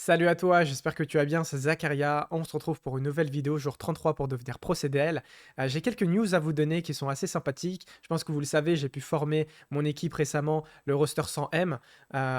Salut à toi, j'espère que tu vas bien, c'est Zakaria. On se retrouve pour une nouvelle vidéo, jour 33 pour devenir Pro CDL. J'ai quelques news à vous donner qui sont assez sympathiques. Je pense que vous le savez, j'ai pu former mon équipe récemment, le roster 100M,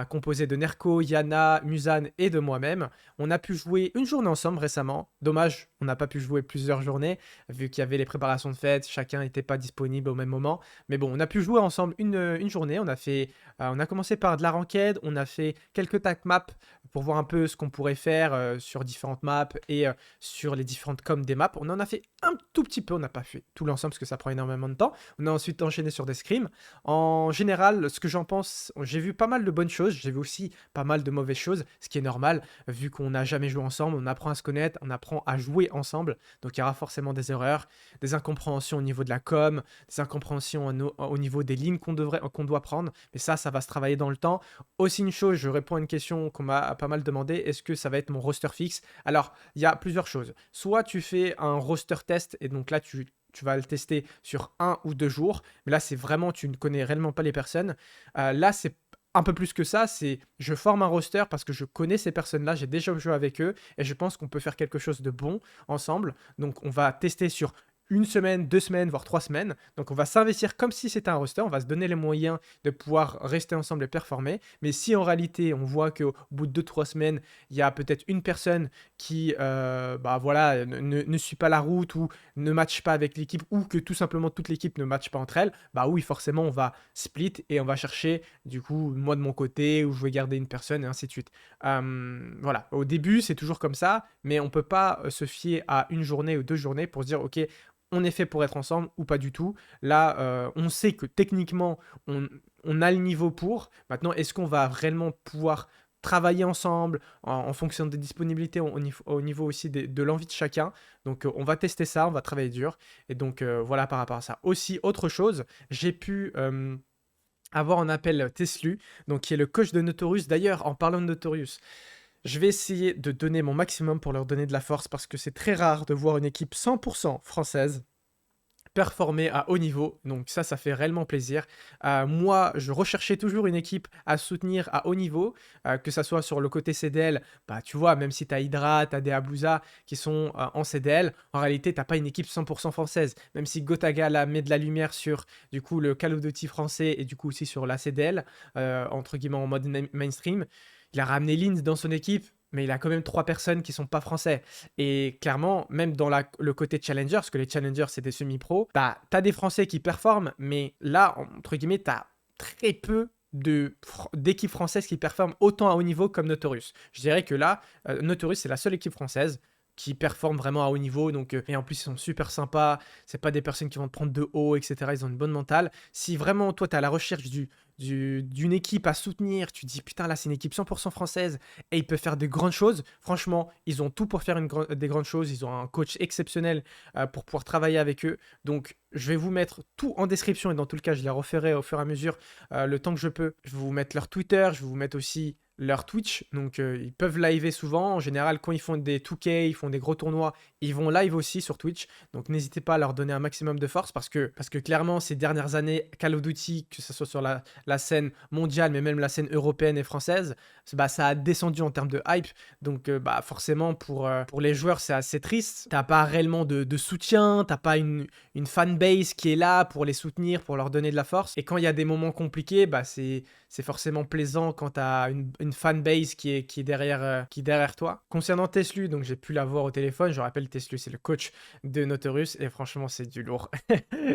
composé de Nerko, Yana, Musan et de moi-même. On a pu jouer une journée ensemble récemment. Dommage, on n'a pas pu jouer plusieurs journées, vu qu'il y avait les préparations de fête, chacun n'était pas disponible au même moment. Mais bon, on a pu jouer ensemble une journée. On a commencé par de la ranked, on a fait quelques tag maps pour voir un peu ce qu'on pourrait faire sur différentes maps et sur les différentes coms des maps. On en a fait un tout petit peu, on n'a pas fait tout l'ensemble parce que ça prend énormément de temps. On a ensuite enchaîné sur des scrims. En général, ce que j'en pense, j'ai vu pas mal de bonnes choses, j'ai vu aussi pas mal de mauvaises choses, ce qui est normal, vu qu'on n'a jamais joué ensemble, on apprend à se connaître, on apprend à jouer ensemble, donc il y aura forcément des erreurs, des incompréhensions au niveau de la com, des incompréhensions au niveau des lignes qu'on doit prendre, mais ça va se travailler dans le temps. Aussi une chose, je réponds à une question qu'on m'a pas mal demandé, est-ce que ça va être mon roster fixe? Alors, il y a plusieurs choses. Soit tu fais un roster test, et donc là, tu vas le tester sur 1 ou 2 jours, mais là, c'est vraiment, tu ne connais réellement pas les personnes. Là, c'est un peu plus que ça, c'est je forme un roster parce que je connais ces personnes-là, j'ai déjà joué avec eux, et je pense qu'on peut faire quelque chose de bon ensemble. Donc, on va tester sur 1 semaine, 2 semaines, voire 3 semaines. Donc on va s'investir comme si c'était un roster, on va se donner les moyens de pouvoir rester ensemble et performer. Mais si en réalité on voit qu'au bout de 2 3 semaines, il y a peut-être une personne qui bah voilà, ne suit pas la route ou ne matche pas avec l'équipe ou que tout simplement toute l'équipe ne matche pas entre elles, bah oui forcément on va split et on va chercher du coup moi de mon côté où je vais garder une personne et ainsi de suite. Voilà, au début c'est toujours comme ça, mais on peut pas se fier à une journée ou 2 journées pour se dire ok on est fait pour être ensemble ou pas du tout. Là, on sait que techniquement, on a le niveau pour. Maintenant, est-ce qu'on va réellement pouvoir travailler ensemble en fonction des disponibilités, au niveau aussi de l'envie de chacun. Donc, on va tester ça, on va travailler dur. Et donc, voilà par rapport à ça. Aussi, autre chose, j'ai pu avoir un appel Teslu, donc qui est le coach de Notorious. D'ailleurs, en parlant de Notorious, je vais essayer de donner mon maximum pour leur donner de la force parce que c'est très rare de voir une équipe 100% française performer à haut niveau, donc ça fait réellement plaisir. Moi, je recherchais toujours une équipe à soutenir à haut niveau, que ça soit sur le côté CDL, bah tu vois, même si tu as Hydra, tu as des Abusa qui sont en CDL, en réalité, t'as pas une équipe 100% française, même si Gotaga là, met de la lumière sur du coup le Call of Duty français et du coup aussi sur la CDL, entre guillemets en mode mainstream. Il a ramené Linz dans son équipe, mais il a quand même 3 personnes qui sont pas français. Et clairement, même dans le côté challenger, parce que les challengers, c'est des semi-pros, bah, t'as des Français qui performent, mais là, entre guillemets, t'as très peu d'équipes françaises qui performent autant à haut niveau comme Notorious. Je dirais que là, Notorious, c'est la seule équipe française qui performe vraiment à haut niveau. Donc, et en plus, ils sont super sympas. C'est pas des personnes qui vont te prendre de haut, etc. Ils ont une bonne mentale. Si vraiment, toi, tu es à la recherche d'une équipe à soutenir, tu te dis putain là c'est une équipe 100% française et ils peuvent faire de grandes choses, franchement ils ont tout pour faire des grandes choses, ils ont un coach exceptionnel pour pouvoir travailler avec eux, donc je vais vous mettre tout en description et dans tout le cas je les referai au fur et à mesure le temps que je peux. Je vais vous mettre leur Twitter, je vais vous mettre aussi leur Twitch, donc ils peuvent liver souvent, en général quand ils font des 2K, ils font des gros tournois, ils vont live aussi sur Twitch, donc n'hésitez pas à leur donner un maximum de force parce que clairement ces dernières années Call of Duty, que ce soit sur la scène mondiale, mais même la scène européenne et française, bah, ça a descendu en termes de hype. Donc, bah, forcément, pour les joueurs, c'est assez triste. T'as pas réellement de soutien, t'as pas une fanbase qui est là pour les soutenir, pour leur donner de la force. Et quand il y a des moments compliqués, bah, c'est forcément plaisant quand t'as une fanbase qui est derrière toi. Concernant Teslu, donc j'ai pu l'avoir au téléphone. Je rappelle, Teslu, c'est le coach de Notorious. Et franchement, c'est du lourd.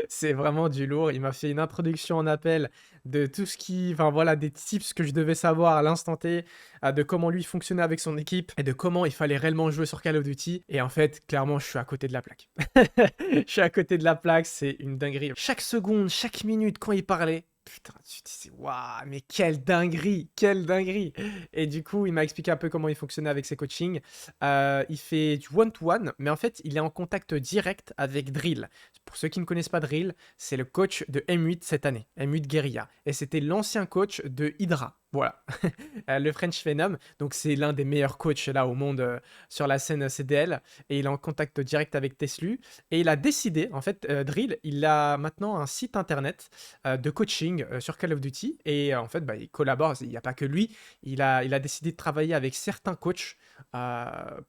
C'est vraiment du lourd. Il m'a fait une introduction en appel de tout ce qui, enfin voilà, des tips que je devais savoir à l'instant T, de comment lui fonctionnait avec son équipe et de comment il fallait réellement jouer sur Call of Duty. Et en fait, clairement, je suis à côté de la plaque. Je suis à côté de la plaque, c'est une dinguerie. Chaque seconde, chaque minute, quand il parlait, putain, tu te disais, waouh, mais quelle dinguerie, quelle dinguerie. Et du coup, il m'a expliqué un peu comment il fonctionnait avec ses coachings. Il fait du one-to-one, mais en fait, il est en contact direct avec Drill. Pour ceux qui ne connaissent pas Drill, c'est le coach de M8 cette année, M8 Guerilla. Et c'était l'ancien coach de Hydra. Voilà, le French Venom. Donc c'est l'un des meilleurs coachs là au monde sur la scène CDL. Et il est en contact direct avec Teslu. Et il a décidé, en fait, Drill, il a maintenant un site internet de coaching sur Call of Duty. Et en fait, bah, il collabore, il n'y a pas que lui. Il a décidé de travailler avec certains coachs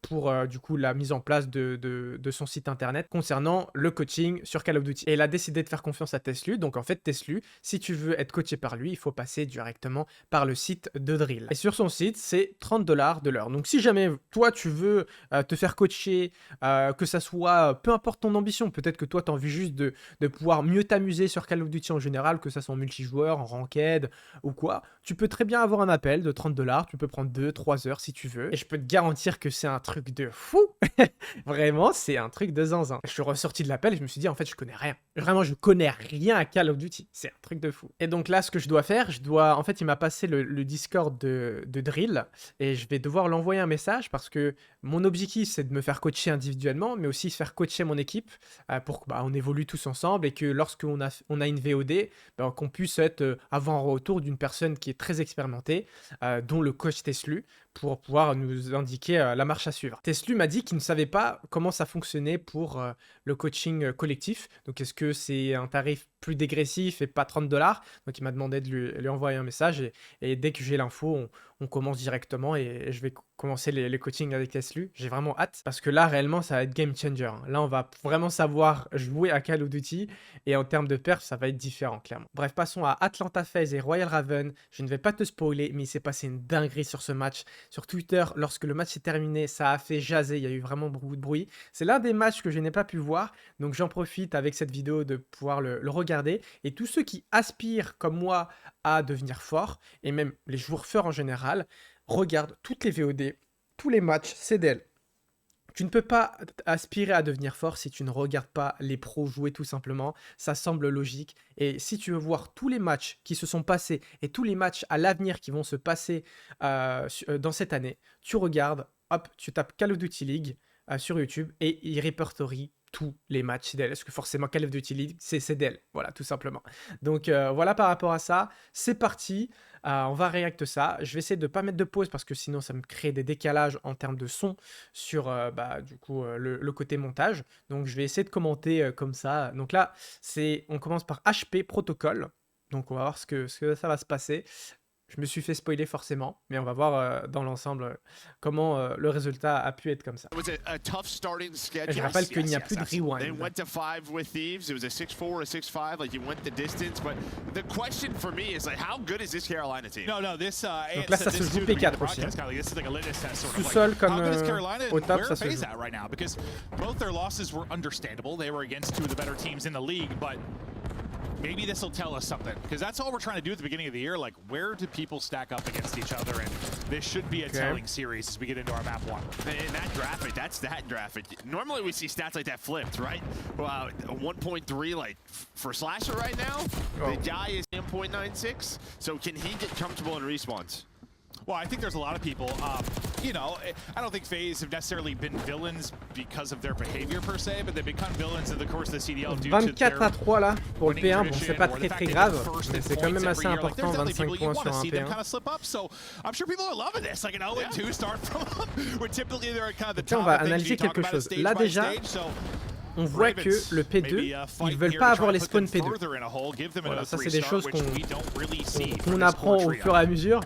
pour du coup la mise en place de son site internet concernant le coaching sur Call of Duty. Et il a décidé de faire confiance à Teslu. Donc en fait, Teslu, si tu veux être coaché par lui, il faut passer directement par le site de Drill. Et sur son site, c'est 30 $ de l'heure. Donc si jamais toi tu veux te faire coacher, que ça soit, peu importe ton ambition, peut-être que toi tu as envie juste de pouvoir mieux t'amuser sur Call of Duty en général, que ça soit en multijoueur, en ranked ou quoi, tu peux très bien avoir un appel de 30 $, tu peux prendre 2-3 heures si tu veux. Et je peux te garantir que c'est un truc de fou. Vraiment, c'est un truc de zinzin. Je suis ressorti de l'appel et je me suis dit, en fait, je connais rien. Vraiment, je connais rien à Call of Duty. C'est un truc de fou. Et donc là, ce que je dois faire, en fait, il m'a passé le Discord de Drill et je vais devoir l'envoyer un message parce que mon objectif, c'est de me faire coacher individuellement, mais aussi se faire coacher mon équipe pour qu'on évolue tous ensemble et que lorsqu'on a une VOD, qu'on puisse avoir un retour d'une personne qui est très expérimentée, dont le coach Teslu, pour pouvoir nous indiquer la marche à suivre. Teslu m'a dit qu'il ne savait pas comment ça fonctionnait pour le coaching collectif. Donc, est-ce que c'est un tarif plus dégressif et pas 30 $? Donc, il m'a demandé de lui envoyer un message et dès que j'ai l'info, on commence directement et je vais commencer les coachings avec Teslu. J'ai vraiment hâte parce que là, réellement, ça va être game changer. Là, on va vraiment savoir jouer à Call of Duty et en termes de perf, ça va être différent, clairement. Bref, passons à Atlanta Faze et Royal Raven. Je ne vais pas te spoiler, mais il s'est passé une dinguerie sur ce match. Sur Twitter, lorsque le match est terminé, ça a fait jaser, il y a eu vraiment beaucoup de bruit. C'est l'un des matchs que je n'ai pas pu voir, donc j'en profite avec cette vidéo de pouvoir le regarder. Et tous ceux qui aspirent, comme moi, à devenir forts, et même les joueurs forts en général, regardent toutes les VOD, tous les matchs CDL. Tu ne peux pas aspirer à devenir fort si tu ne regardes pas les pros jouer tout simplement. Ça semble logique. Et si tu veux voir tous les matchs qui se sont passés et tous les matchs à l'avenir qui vont se passer dans cette année, tu regardes, hop, tu tapes Call of Duty League sur YouTube et il répertorie tous les matchs CDL. Parce que forcément, Call of Duty League, c'est CDL. Voilà, tout simplement. Donc voilà par rapport à ça. C'est parti. On va react ça. Je vais essayer de ne pas mettre de pause parce que sinon, ça me crée des décalages en termes de son sur du coup, le côté montage. Donc, je vais essayer de commenter comme ça. Donc là, on commence par HP Protocol. Donc, on va voir ce que ça va se passer. Je me suis fait spoiler forcément, mais on va voir dans l'ensemble comment le résultat a pu être comme ça. Et je rappelle qu'il n'y a plus de rewind. Donc là, ça se joue P4 aussi. Sous-sol comme au top, ça se joue. Maybe this will tell us something, because that's all we're trying to do at the beginning of the year. Like, where do people stack up against each other? And this should be a telling series as we get into our map one. And that graphic, that's that graphic. Normally we see stats like that flipped, right? Well, 1.3, like for Slasher right now, the guy is 1.96. So can he get comfortable in respawns? Well, I think there's a lot of people, you know, I don't think FaZe have necessarily been villains because of their behavior per se, but they've become villains in the course of the CDL due to 24-3 là pour le P1, bon c'est pas très grave, mais c'est quand même assez important, 25 points sur un P1. Tiens, on va analyser quelque chose. Là déjà, on voit que le P2, ils veulent pas avoir les spawns P2. Voilà, ça c'est des choses qu'on apprend au fur et à mesure.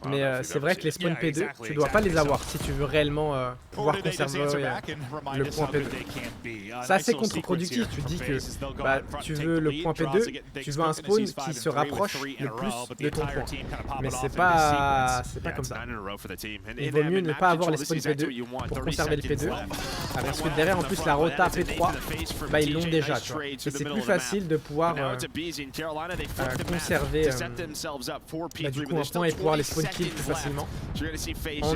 Mais c'est vrai que les spawns P2, tu dois pas les avoir si tu veux réellement pouvoir conserver le point P2. C'est assez contre-productif, tu dis que tu veux le point P2, tu veux un spawn qui se rapproche le plus de ton point. Mais c'est pas comme ça. Il vaut mieux ne pas avoir les spawns P2 pour conserver le P2. Parce que derrière en plus la rota P3, ils l'ont déjà. Tu vois. Et c'est plus facile de pouvoir conserver du coup un point et pouvoir les spawn kill plus facilement en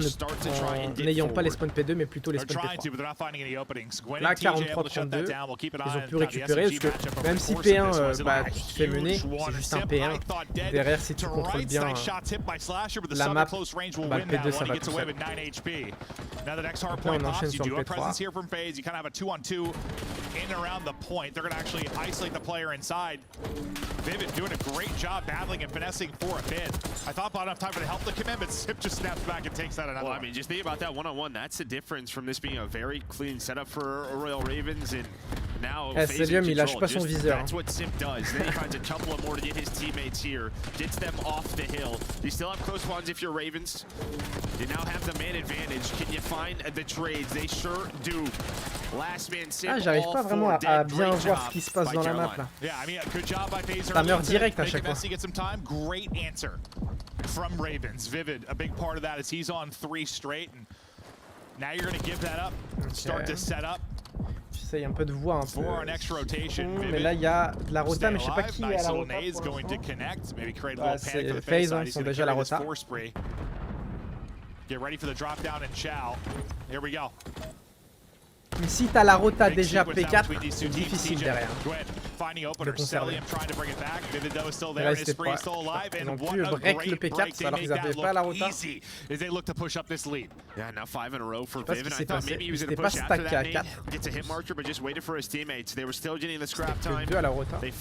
n'ayant pas les spawns P2 mais plutôt les spawns P3. Là 43-32, ils ont pu récupérer parce que même si P1 tu te fais mener, c'est juste un P1. Derrière si tu contrôles bien la map, le P2 ça va tout seul. Là on enchaîne sur le P3. in and around the point. They're going to actually isolate the player inside. Vivid doing a great job battling and finessing for a bid. I thought about enough time to help the command, but Sip just snaps back and takes that another Well, I mean, just think about that one-on-one. That's the difference from this being a very clean setup for Royal Ravens and now Celium, il lâche pas son viseur. That's what Simp does. Then he finds a couple of more to get his teammates here, gets them off the hill. You still have close spawns if you're Ravens. You now have the man advantage. Can you find the trades? They sure do. Last man Simp. J'arrive pas vraiment à bien voir ce qui se passe dans la map là. Yeah, I mean, good job by Faze. Ça meurt direct à chaque fois. Get some time. Great answer from Ravens. Vivid, a big part of that is he's on 3 straight, and now you're going to give that up. Start to set up. J'essaye un peu de voir un peu. Mais là il y a de la rota, mais je sais pas qui est à la rota. C'est Faze, ils sont déjà à la rota. Get ready for the drop down and Chow. Here we go. Mais si t'as la rota déjà P4, c'est difficile derrière de conserver. Mais là, ils n'ont plus break le P4 alors qu'ils n'avaient pas la rota. Je sais pas ce qui s'est passé, ils n'étaient pas stackés à 4. Que 2 à la rota. Et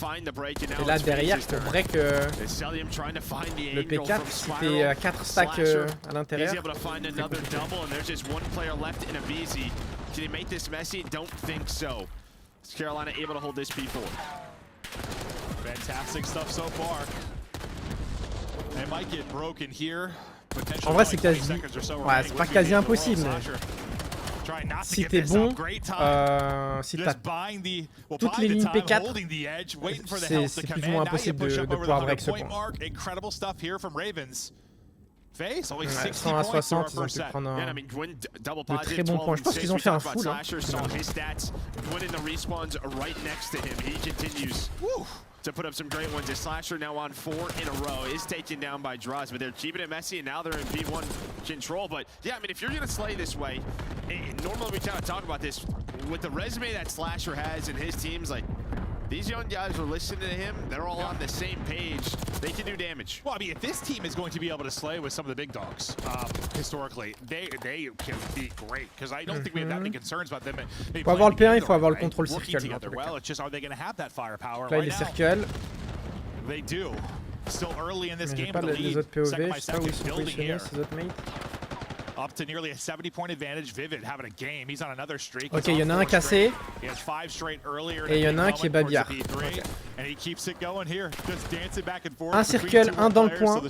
là derrière, pour break le P4, si t'es à 4 stacks à l'intérieur, can he make this messy? Don't think so. Is Carolina able to hold this P4? Fantastic stuff so far. They might get broken here. En vrai, c'est quasi. Ouais, c'est pas quasi impossible, mais. Si t'es bon, si t'as toutes les lignes P4, c'est plus ou moins impossible de pouvoir break ce point. Ouais, 100 à 60, ils ont pu prendre de très bons points. Je pense qu'ils ont fait un full. Hein. To put up some great ones. The Slasher now on 4 in a row is taken down by Draws, but they're keeping it messy, and now they're in B1 control. But yeah, I mean, if you're gonna slay this way, normally we kind of talk about this with the resume that Slasher has and his teams. Like, these young guys are listening to him. They're all on the same page. They can do damage. Well, I mean, if this team is going to be able to slay with some of the big dogs, historically, they can be great. Because I don't think we have that many concerns about them. Il faut avoir le P1, il faut avoir le contrôle circle. Well, it's just, are they going to have that firepower Là, il est circle. They do. Still early in this game, pas but the les lead, autres POV, second by je sais pas où ils second, sont building here. positionnés, ces autres mates. Up to nearly a 70-point advantage. Vivid having a game. He's on another streak. Ok, il y en a un cassé. He has 5 straight earlier. Et il y en a un qui est babillard. Okay. And he keeps it going here. Just dancing back and forth. Un circle, un dans le point.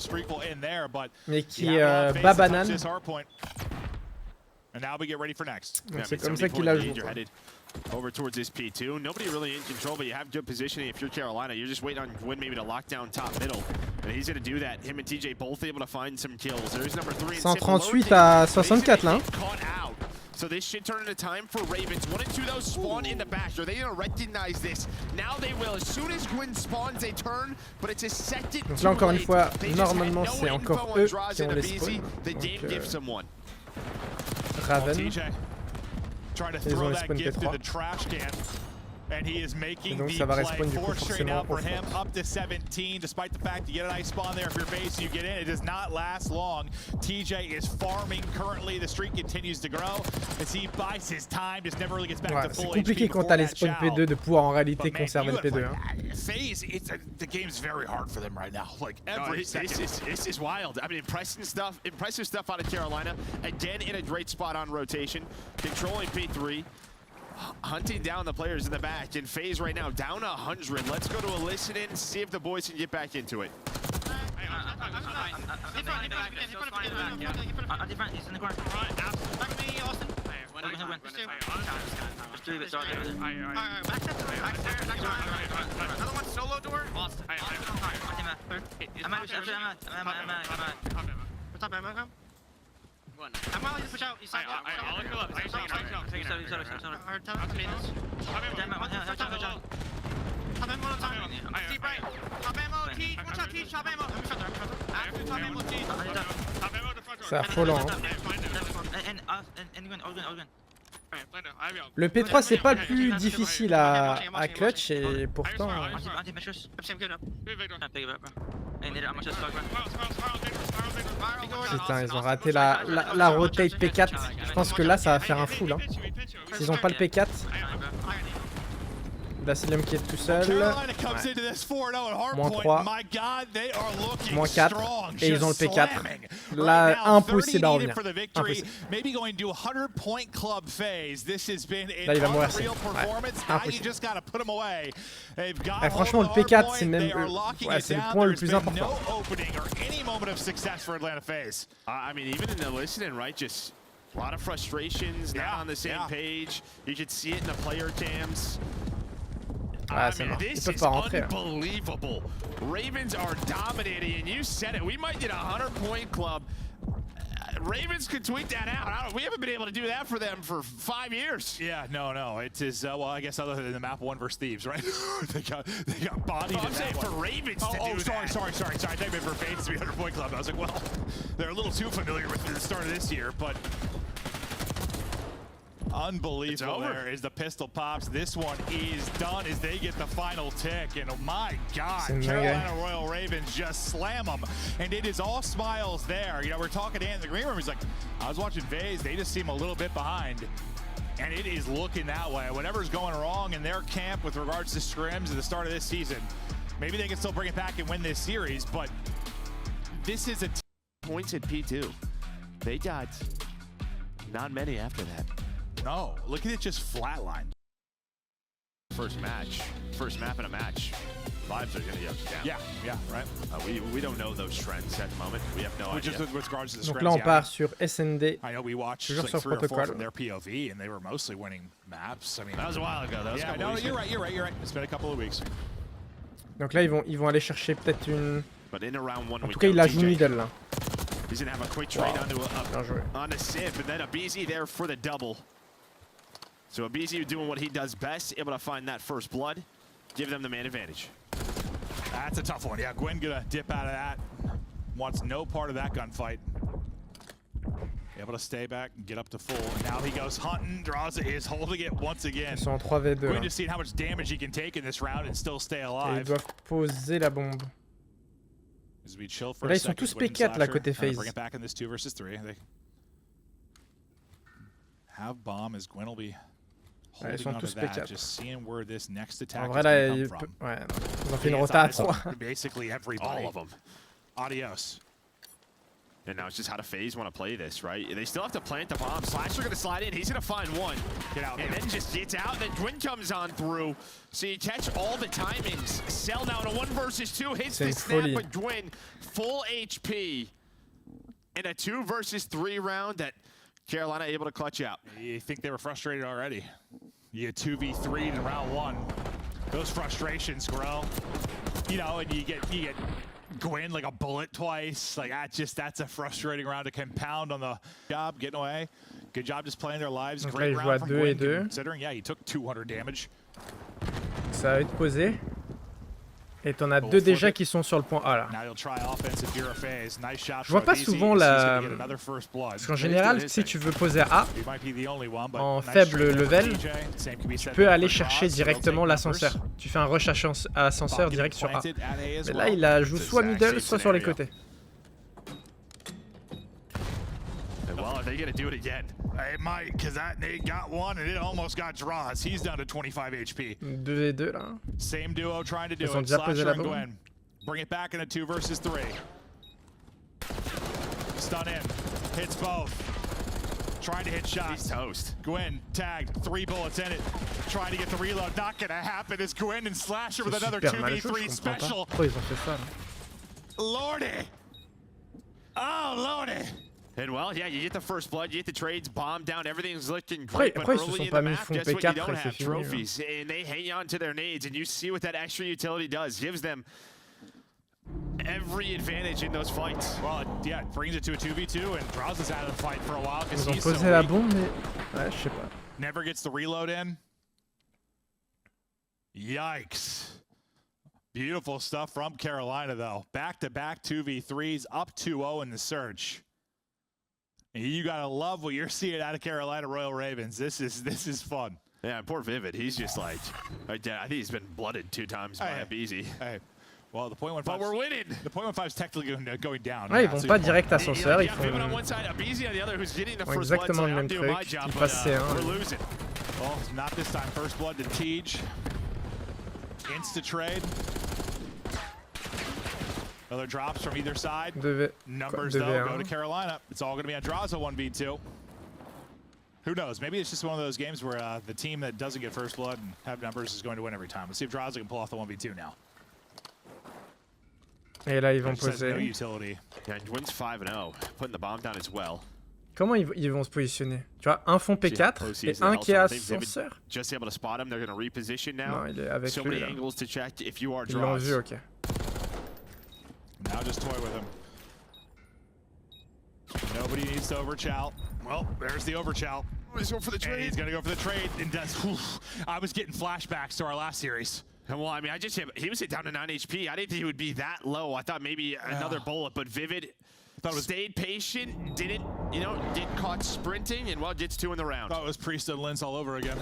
Mais qui bat banane. And now we get ready for next. C'est comme ça qu'il a joué. Over towards this P2. Nobody really in control, but you have good positioning. If you're Carolina, you're just waiting on Gwyn maybe to lock down top middle. And he's going to do that. Him and TJ both able to find some kills. There's number 3. 138 à 64 là. So this should turn into time for Ravens. 1 and 2 though spawn in the back. Are they going to recognize this? Now they will. As soon as Gwyn spawns, they turn, but it's a second. Donc là encore une fois, normalement c'est encore eux qui ont les spawns. Donc, Raven. Trying to throw that gift in the trash can. And he is making the play, forcing out for him up to 17, despite the fact you get a nice spawn there. If you're base, you get in. It does not last long. TJ is farming currently. The streak continues to grow as he buys his time, just never really gets back to full HP. C'est compliqué quand t'as les spawns P2 de pouvoir en réalité conserver le P2. Faze, the game's very hard for them right now. Like every second. This is wild. I mean, impressive stuff out of Carolina. Again, in a great spot on rotation, controlling P3. Hunting down the players in the back, and Faze right now down 100. Let's go to a listen in and see if the boys can get back into it. Another one solo door. I'm gonna just push out. You saw that? I'll look up. Top ammo, deep right. Top ammo, T. One shot, T. Top ammo. Top ammo, T. C'est affolant. Le P3 c'est pas le plus difficile à clutch et pourtant. Putain, ils ont raté la rotate P4. Je pense que là ça va faire un full. Hein. S'ils ont pas le P4. Dasilium qui est tout seul. Ouais. -3. -4. Et ils ont le P4. Là, impossible à revenir. Impossible. Là, il va mourir. Ouais. Impossible. Et franchement, le P4, c'est même ouais, c'est le point le plus important. I mean, even in the listening, right? Just a lot of frustrations, not on the same page. You could see it in the player cams. Ah, I mean, this is unbelievable. Ravens are dominating, and you said it. We might get a 100-point club. Ravens could tweet that out. We haven't been able to do that for them for 5 years. Yeah, no. It is, well, I guess other than the map 1 versus Thieves, right? they got bodied. I'm saying for Ravens to do that. Sorry. I thought you meant for Faze to be 100-point club. I was like, well, they're a little too familiar with the start of this year, but unbelievable there as the pistol pops. This one is done as they get the final tick. And oh my God, Carolina Royal Ravens just slam them. And it is all smiles there. You know, we're talking to Ant in the green room. He's like, I was watching Faze. They just seem a little bit behind. And it is looking that way. Whatever's going wrong in their camp with regards to scrims at the start of this season, maybe they can still bring it back and win this series. But this is a points at P2. They got not many after that. No, look at it just flatlined. First map in a match. Vibes are going to go down. Yeah, right. We don't know those trends at the moment. We have no idea. With regards to the Donc là, on part sur SND. I know we watched Toujours like sur 3 or 4 protocole. from their POV, and they were mostly winning maps. I mean, that was a while ago. That was a couple weeks ago. You're right. It's been a couple of weeks. Donc là, ils vont aller chercher peut-être une. But in round 1, en tout cas, il la joue middle là. He's going to have a quick trade on a sip, and then a BZ there for the double. So BZ doing what he does best, able to find that first blood, give them the man advantage. That's a tough one. Yeah, Gwen gonna dip out of that. Wants no part of that gunfight. Able to stay back and get up to full. And now he goes hunting. Draza is holding it once again. Ils sont en 3v2. Gwen just seeing how much damage he can take in this round and still stay alive. Et ils doivent poser la bombe. As we chill for là, ils sont tous P4 là côté Faze. Bring it back in this 2 versus 3. They have bomb as Gwen will be. Ouais, ils sont tous P4. En vrai, là, ils ont fait une rota à 3. Basically everybody. All of them. Adios. And now it's just how to Faze want to play this, right? They still have to plant the bomb. Slasher going to slide in. He's going to find one. Get out. And then just gets out. Then Gwyn comes on through. So you catch all the timings. Cell now in a 1 versus 2. Hits the snap with Gwyn. Full HP. In a 2 versus 3 round that Carolina able to clutch out. You think they were frustrated already? You get 2v3 in round 1. Those frustrations grow. You know, and you get Gwen like a bullet twice. Like that's a frustrating round to compound on the job, getting away. Good job just playing their lives. Donc Great là, round from Gwen, 2 considering, yeah, he took 200 damage. Ça va être posé. Et t'en as 2 déjà qui sont sur le point A là. Je vois pas souvent la... Parce qu'en général, si tu veux poser à A, en faible level, tu peux aller chercher directement l'ascenseur. Tu fais un rush à ascenseur direct sur A. Mais là, il la joue soit middle, soit sur les côtés. Well, are they going to do it again? It might, because that Nate got one and it almost got draws. He's down to 25 HP. 2v2 là. Same duo trying to do Ils ont it. déjà posé la Slasher and bombe. Gwen. Bring it back in a 2 versus 3. Stun in. Hits both. Trying to hit shots. He's toast. Gwen tagged. 3 bullets in it. Trying to get the reload. Not going to happen. It's Gwen and Slasher with another 2v3 special. Pourquoi ils ont fait ça là? Lordy. Oh, Lordy. And well, yeah, you get the first blood, you get the trades, bomb down, everything's looking great. Après, but ils se early sont in pas the mis map, fond guess what? P4 You don't et c'est have fini. trophies, and they hang on to their nades, and you see what that extra utility does. Gives them every advantage in those fights. Well, yeah, it brings it to a 2v2, and draws us out of the fight for a while because Ils ont he's posé so la weak. bombe, mais ouais, je sais pas. Never gets the reload in. Yikes. Beautiful stuff from Carolina, though. Back-to-back 2v3s, up 2-0 in the search. You gotta love what you're seeing out of Carolina Royal Ravens. This is fun. Yeah, poor Vivid. He's just like, I think he's been blooded 2 times by a BZ. Hey, well, the .15. But we're winning. The .15 is technically going down. Ouais, ils vont pas direct ascenseur, ils Vivid on one side, a BZ on the other, who's getting the first blood. exactement le même truc. Ils passent C1. Well, not this time. First blood to Tej. Insta trade. Other drops from either side. Numbers though go to Carolina. It's all going to be on Draza 1v2. Who knows? Maybe it's just one of those games where the team that doesn't get first blood and have numbers is going to win every time. Let's see if Draza can pull off the 1v2 now. Et là, ils vont poser. No utility. Yeah, and wins 5-0, putting the bomb down as well. Comment ils vont se positionner? Tu vois, un font P4 et un qui est ascenseur. Just able to spot him. They're going to reposition now. Non, il est avec so lui, many là. angles to check if you are Ils l'ont draws. vu, ok. Now just toy with him. Nobody needs to overchow. Well, there's the overchow. He's going for the trade. And he's going to go for the trade. And does. I was getting flashbacks to our last series. Well, I mean, he was hit down to 9 HP. I didn't think he would be that low. I thought maybe another bullet, but Vivid stayed patient, didn't get caught sprinting, and well, gets 2 in the round. Thought it was Priest and Linz all over again.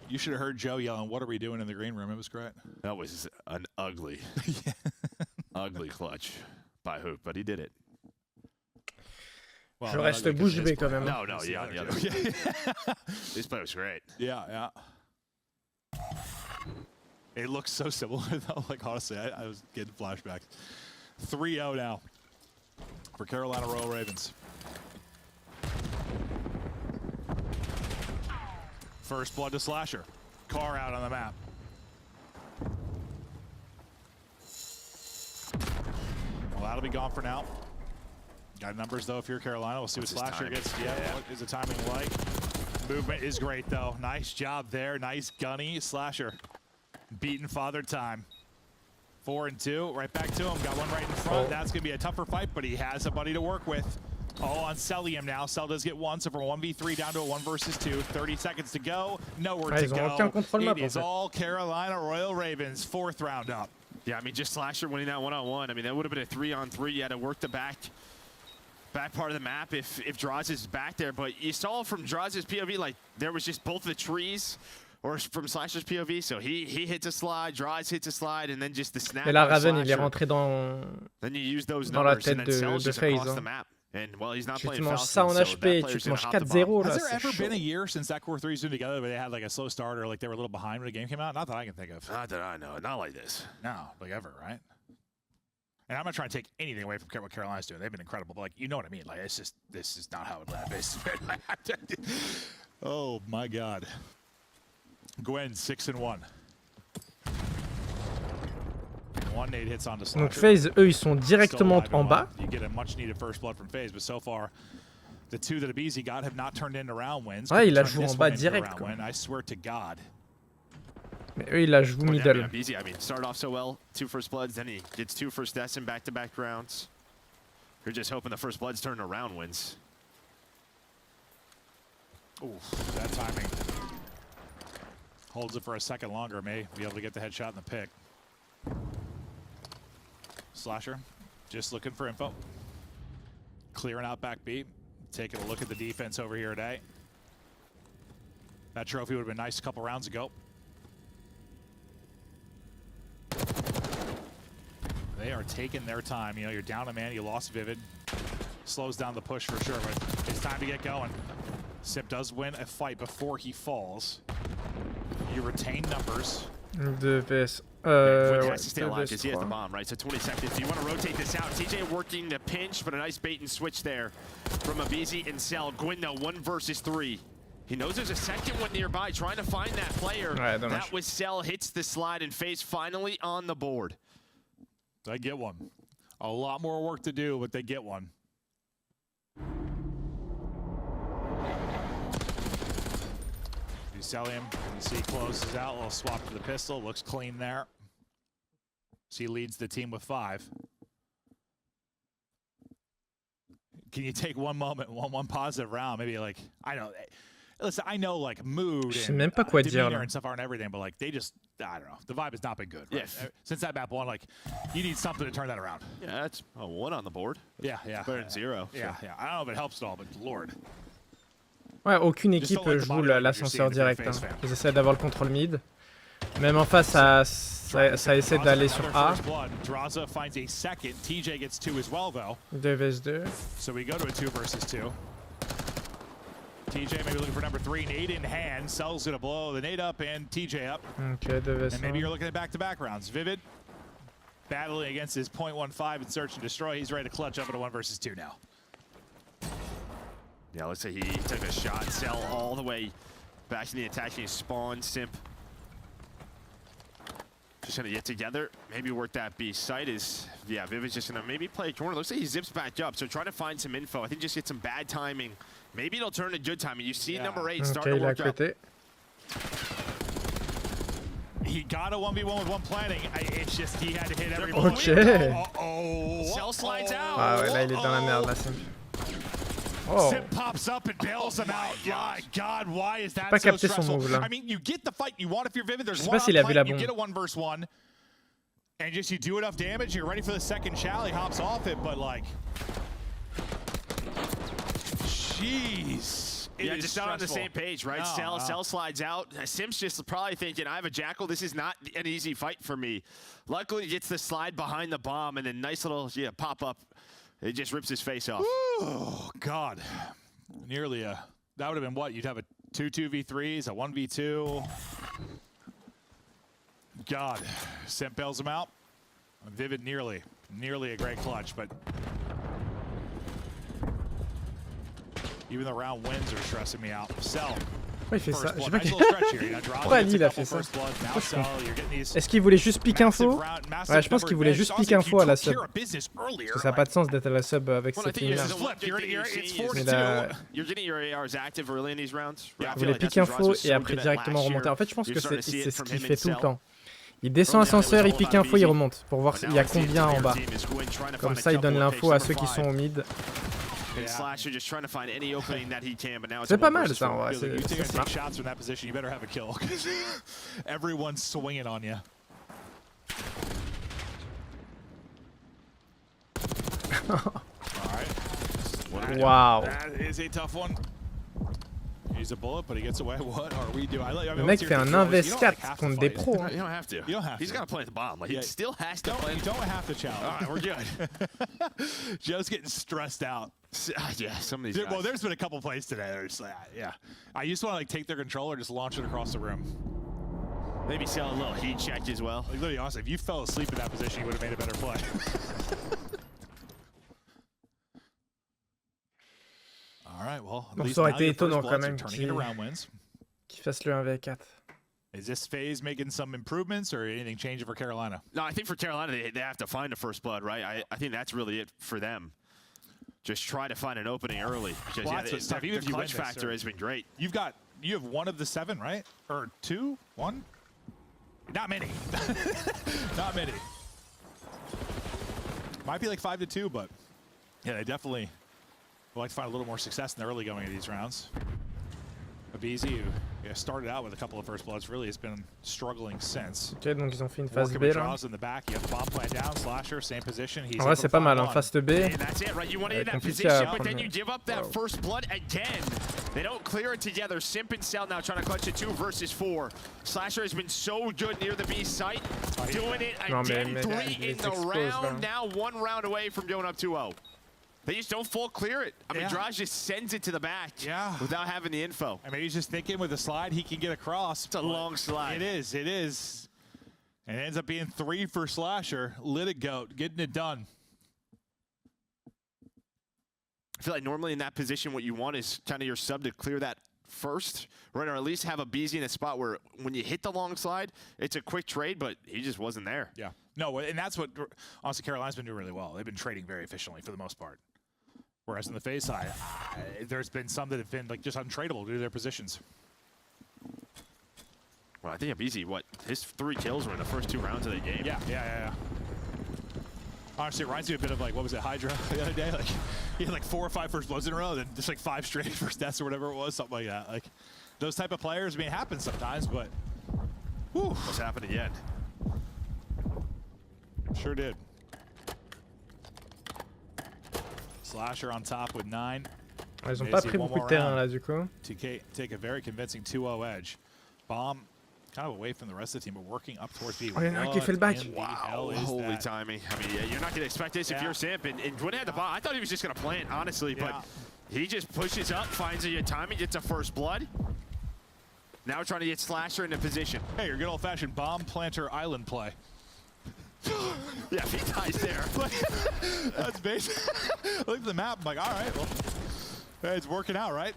You should have heard Joe yelling, "What are we doing in the green room?" It was great. That was an ugly, ugly clutch by Hoop, but he did it. Well, je reste bouche bée quand même. No, yeah, the other. This play was great. Yeah. It looks so similar though. Like honestly, I was getting flashbacks. 3-0 now for Carolina Royal Ravens. First blood to Slasher. Car out on the map. Well, that'll be gone for now. Got numbers though if you're Carolina. We'll see what Slasher gets. Yeah, what is the timing like? Movement is great though. Nice job there. Nice gunny. Slasher beating Father Time. 4-2. Right back to him. Got one right in front. That's going to be a tougher fight, but he has somebody to work with. All on Celium now. Cell does get one, so from 1v3 down to a 1 versus 2. 30 seconds to go. Nowhere to go. It is all Carolina Royal Ravens. 4th round up. Yeah, I mean, just Slasher winning that 1-on-1. I mean, that would have been a 3-on-3. You had to work the back part of the map if Draws is back there. But you saw from Draws' POV, like, there was just both the trees, or from Slasher's POV, so he hits a slide, Draws hits a slide, and then just the snap. Et là, Raven, il est rentré dans la tête de Faze. And well, he's not tu te playing manges ça en HP, tu te manges 4-0 là. Has there ever been a year since that core 3's been together where they had like a slow start or like they were a little behind when the game came out? Not that I can think of. Not that I know. Not like this. No, like ever, right? And I'm not trying to take anything away from what Carolina's doing. They've been incredible, but like, you know what I mean? Like, it's just, this is not how it is. Oh my God. Gwen 6-1. One nade hits onto Slasher. Donc Faze, eux, ils sont directement en bas. You get a much needed first blood from Faze, but so far, the 2 that Abizi got have not turned into round wins. Ouais, il a joué en bas direct. I swear to God. Mais eux, il la joue middle. Abizi, I mean, started off so well, 2 first bloods, then he gets 2 first deaths in back-to-back rounds. You're just hoping the first bloods turn to round wins. Ooh, that timing. Holds it for a second longer, may be able to get the headshot in the pick. Slasher, just looking for info. Clearing out back B. Taking a look at the defense over here today. That trophy would have been nice a couple rounds ago. They are taking their time. You know, you're down a man, you lost Vivid. Slows down the push for sure, but it's time to get going. Sip does win a fight before he falls. You retain numbers. 2 vs. Has to stay alive because he has the bomb, right? So 20 seconds. You want to rotate this out. TJ working the pinch, but a nice bait and switch there from Abizi and Cell. Gwyn, though, 1 versus 3. He knows there's a second one nearby, trying to find that player. That was Cell, hits the slide, and Faze finally on the board. They get one. A lot more work to do, but they get one. You sell him. You see closes out. A little swap to the pistol. Looks clean there. So he leads the team with 5. Can you take one moment, one positive round? Maybe like, I know. Listen, I know like mood and demeanor and stuff aren't everything, but like they just, I don't know. The vibe has not been good. Right? Yes. Since that map 1, like you need something to turn that around. Yeah, that's a 1 on the board. Yeah. Better than 0. Yeah. I don't know if it helps at all, but Lord. Ouais, aucune équipe joue l'ascenseur direct. Hein. Ils essaient d'avoir le contrôle mid. Même en face, ça essaie d'aller sur A. 2 vs 2. So we go to a 2 versus 2. TJ maybe looking for number 3. Nade in hand. Cell's gonna blow the nade up and TJ up. Okay, and maybe you're looking at back-to-back rounds. Vivid battling against his .15 in search and destroy. He's ready to clutch up into 1 versus 2 now. Yeah, let's say he took a shot. Cell all the way back in the attacking spawn. Simp just gonna get together. Maybe work that B site is, yeah, Vivid's just gonna maybe play a corner. Looks like he zips back up, so try to find some info. I think just get some bad timing. Maybe it'll turn to good timing. You see number 8 start to work up. He got a 1v1 with 1 planning. It's just he had to hit every Cell slides out. Ah ouais, là il est dans la merde là, Simp. Oh. Simp pops up and bails him out. My God, why is that Pas so capté son stressful? move là. I mean, you get the fight you want if you're Vivid. There's Je sais one pas s'il a vu la you bombe. get a 1 versus 1, and just you do enough damage, you're ready for the second shell. He hops off it, but like, jeez. Yeah, just not on the same page, right? No, Cell slides out. Simp's just probably thinking, I have a Jackal. This is not an easy fight for me. Luckily, he gets the slide behind the bomb, and then nice little pop up. It just rips his face off. Oh God, nearly a. That would have been what? You'd have a 2-2v3s, a 1v2. God, Simp bails him out. Vivid nearly a great clutch, but even the round wins are stressing me out. Cell. Pourquoi il fait ça? Nice nice little stretch here. Pourquoi Ali il a fait ça? Est-ce qu'il voulait juste pique info? Ouais, je pense qu'il voulait juste pique info à la sub. Parce que ça n'a pas de sens d'être à la sub avec cette ligne là. Il voulait pique info et après directement remonter. En fait, je pense que c'est ce qu'il fait tout le temps. Il descend ascenseur, il pique info, il remonte pour voir s'il y a combien en bas. Comme ça, il donne l'info à ceux qui sont au mid. C'est pas mal ça en vrai. C'est smart. Everyone's swinging on you. Wow. That is a tough one. He's a bullet, but he gets away. What are we doing? Le mec fait un 1vs 4 contre des pros. You don't have to. You don't have to. He's got to play the bomb. Like, he still has to play. You don't have to challenge. All right, we're good. Joe's getting stressed out. Yeah, some of these guys. Well, there's been a couple plays today that are just like, yeah. I just want to like take their controller and just launch it across the room. Maybe sell a little heat check as well. Like, literally, honestly, if you fell asleep in that position, you would have made a better play. All right, well, at least ça aurait now été your first étonnant quand bloods are même turning into round wins. qu'il fasse le 1v4. Is this Faze making some improvements or anything changing for Carolina? No, I think for Carolina, they have to find a first blood, right? I think that's really it for them. Just try to find an opening early. Because well, the clutch factor has been great. You have 1 of the 7, right? Or 2? 1? Not many. Not many. Might be like 5-2, but yeah, they definitely would like to find a little more success in the early going of these rounds. Abizi, who started out with a couple of first bloods, really has been struggling since. Ok, donc ils ont fait une phase B là. In the back. You have the bomb plant down, Slasher, same position. En vrai, c'est pas mal, hein, phase B. That's it, right? You want to in that position, but then you give up that first blood again. They don't clear it together. Simp and Cell now trying to clutch it 2 versus 4. Slasher has been so good near the B site, doing it again. 3 in the round. Now 1 round away from going up 2-0. They just don't full clear it. I mean, Draj just sends it to the back without having the info. I mean, he's just thinking with the slide, he can get across. It's a long slide. It is. And it ends up being 3 for Slasher. Litigoat, getting it done. I feel like normally in that position, what you want is kind of your sub to clear that first, right? Or at least have a BZ in a spot where when you hit the long slide, it's a quick trade, but he just wasn't there. Yeah. No, and that's what, honestly, Carolina's been doing really well. They've been trading very efficiently for the most part. Whereas on the Faze side, there's been some that have been like just untradeable due to their positions. Well, I think Abizi, his 3 kills were in the first 2 rounds of the game. Yeah. Honestly, it reminds me a bit of like, what was it, Hydra the other day? Like, he had like 4 or 5 first bloods in a row, then just like 5 straight first deaths or whatever it was, something like that. Like, those type of players, I mean, it happens sometimes, but whew. What's happened yet? Sure did. Slasher on top with 9. Ils ont pas pris beaucoup de terrain là du coup. To take a very convincing 2-0 edge. Bomb kind of away from the rest of the team, but working up towards B. Oh, il y en a un qui fait le back. Wow, holy timing. I mean, you're not going to expect this if you're Simp. And Gwyn had the bomb. I thought he was just going to plant, honestly, but He just pushes up, finds a good timing, gets a first blood. Now we're trying to get Slasher into position. Hey, your good old-fashioned bomb planter island play. Yeah, if he dies there. That's basic. Look at the map. I'm like, all right, well, hey, it's working out, right?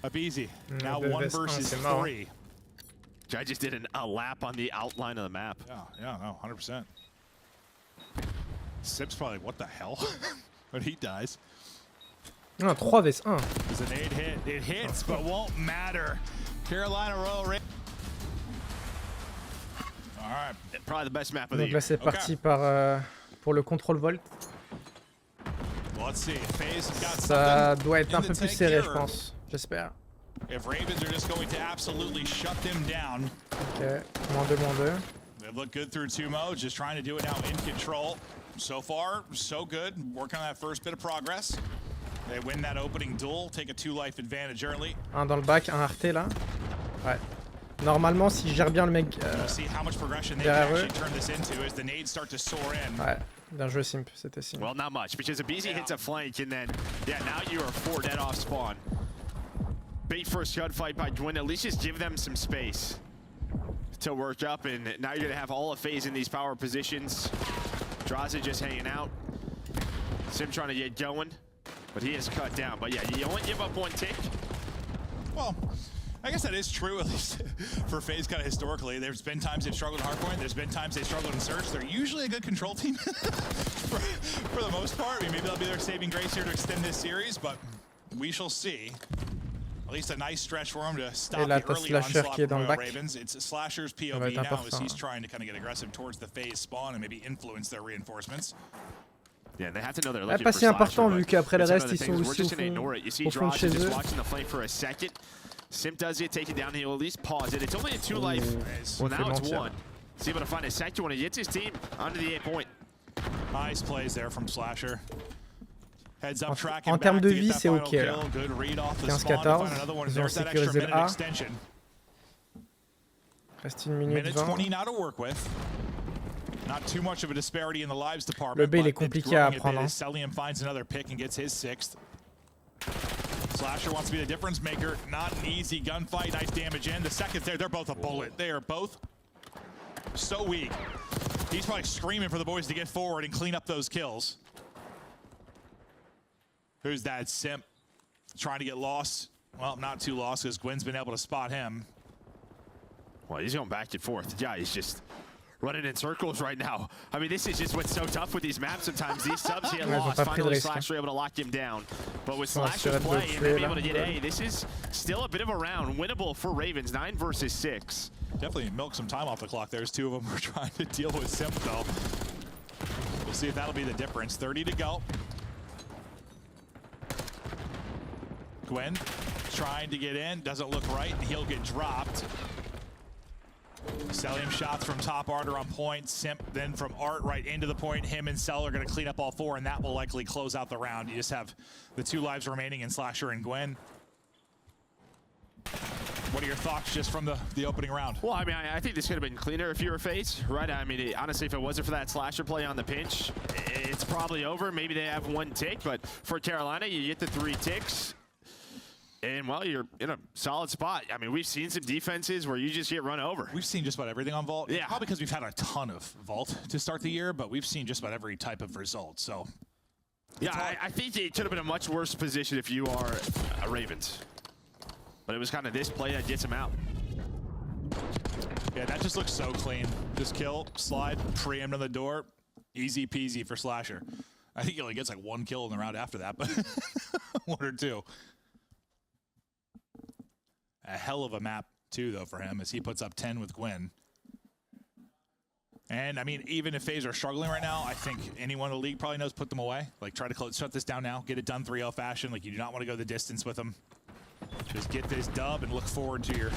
Up easy. Now 1 versus 3. I just did a lap on the outline of the map. Yeah, no, 100%. Sip's probably like, what the hell? When he dies. Non, 3 vs 1. It's an 8 hit. It hits, but won't matter. Carolina Royal Raiders. All right. Probably the best map of the Donc year. là, c'est parti par, pour le contrôle volt. Well, let's see. Faze has got Ça something doit être un in peu the plus tank serré, here. je pense. J'espère. If Ravens are just going to absolutely shut them down. Ok, -2, -2. They've looked good through 2 modes, just trying to do it now in control. So far, so good. Working on that first bit of progress. They win that opening duel, take a 2-life advantage early. Un dans le bac, un RT là. Ouais. Normalement, s'ils gèrent bien le mec See how much progression they can derrière eux. actually turn this into as the nades start to soar in. Ouais, bien joué Simp, c'était Simp. Well, not much, because Abizi hits a flank, and then, yeah, now you are 4 dead off spawn. Bait first gunfight by Gwyn, at least just give them some space to work up, and now you're going to have all of Faze in these power positions. Draza just hanging out. Sim trying to get going, but he is cut down. But yeah, you only give up 1 tick. Well, I guess that is true, at least for FaZe kind of historically. There's been times they've struggled in Hardpoint. There's been times they've struggled in Search. They're usually a good control team for the most part. I mean, maybe that'll be their saving grace here to extend this series, but we shall see. At least a nice stretch for him to stop là, the early Slasher onslaught qui est dans from le bac. Ravens. It's Slasher's va POV être now as important. he's trying to kind of get aggressive towards the FaZe spawn and maybe influence their reinforcements. Yeah, they have to know they're Ouais, looking pas for si important Slasher, vu but qu'après le it's one reste of the ils sont things, we're aussi just gonna ignore it. You see au fond de Draza chez just eux. watching the flank for a second. Simp does it, take it down, he'll at least pause it. It's only a 2-life. Well, now it's 1. He's able to find a second one. He gets his team onto the 8 point. Nice plays there from Slasher. Heads up, tracking En termes back de to get vie, that c'est final ok là. kill. Good read off the spawn to 15-14, find another one. ils ont There's that extra sécurisé le minute A. extension. Reste 1 minute Minute 20. 20 now to work with. Not too much of a disparity in the lives Le department. B, il est but it's compliqué à growing a bit apprendre. as Celium finds another pick and gets his 6th. Slasher wants to be the difference maker. Not an easy gunfight. Nice damage in. The seconds there, they're both a bullet. They are both so weak. He's probably screaming for the boys to get forward and clean up those kills. Who's that? Simp trying to get lost. Well, not too lost because Gwyn's been able to spot him. Well, he's going back and forth. Yeah, he's just running in circles right now. I mean, this is just what's so tough with these maps sometimes. These subs get lost. Finally, Slasher able to lock him down. But with Slasher's play and them able to get A, this is still a bit of a round. Winnable for Ravens, 9 versus 6. Definitely milk some time off the clock. There's 2 of them who are trying to deal with Simp, though. We'll see if that'll be the difference. 30 to go. Gwyn trying to get in. Doesn't look right. He'll get dropped. Celium shots from top Art are on point. Simp then from Art right into the point. Him and Cell are going to clean up all 4, and that will likely close out the round. You just have the 2 lives remaining in Slasher and Gwyn. What are your thoughts just from the opening round? Well, I mean, I think this could have been cleaner if you were FaZe, right? I mean, honestly, if it wasn't for that Slasher play on the pinch, it's probably over. Maybe they have 1 tick, but for Carolina, you get the 3 ticks. And, well, you're in a solid spot. I mean, we've seen some defenses where you just get run over. We've seen just about everything on Vault. Yeah. Probably because we've had a ton of Vault to start the year, but we've seen just about every type of result. So, yeah, I think it could have been a much worse position if you are a Ravens. But it was kind of this play that gets him out. Yeah, that just looks so clean. Just kill, slide, preempt on the door. Easy peasy for Slasher. I think he only gets like 1 kill in the round after that, but 1 or 2. A hell of a map, too, though, for him, as he puts up 10 with Gwyn. And, I mean, even if FaZe are struggling right now, I think anyone in the league probably knows put them away. Like, try to shut this down now. Get it done 3-0 fashion. Like, you do not want to go the distance with them. Just get this dub and look forward to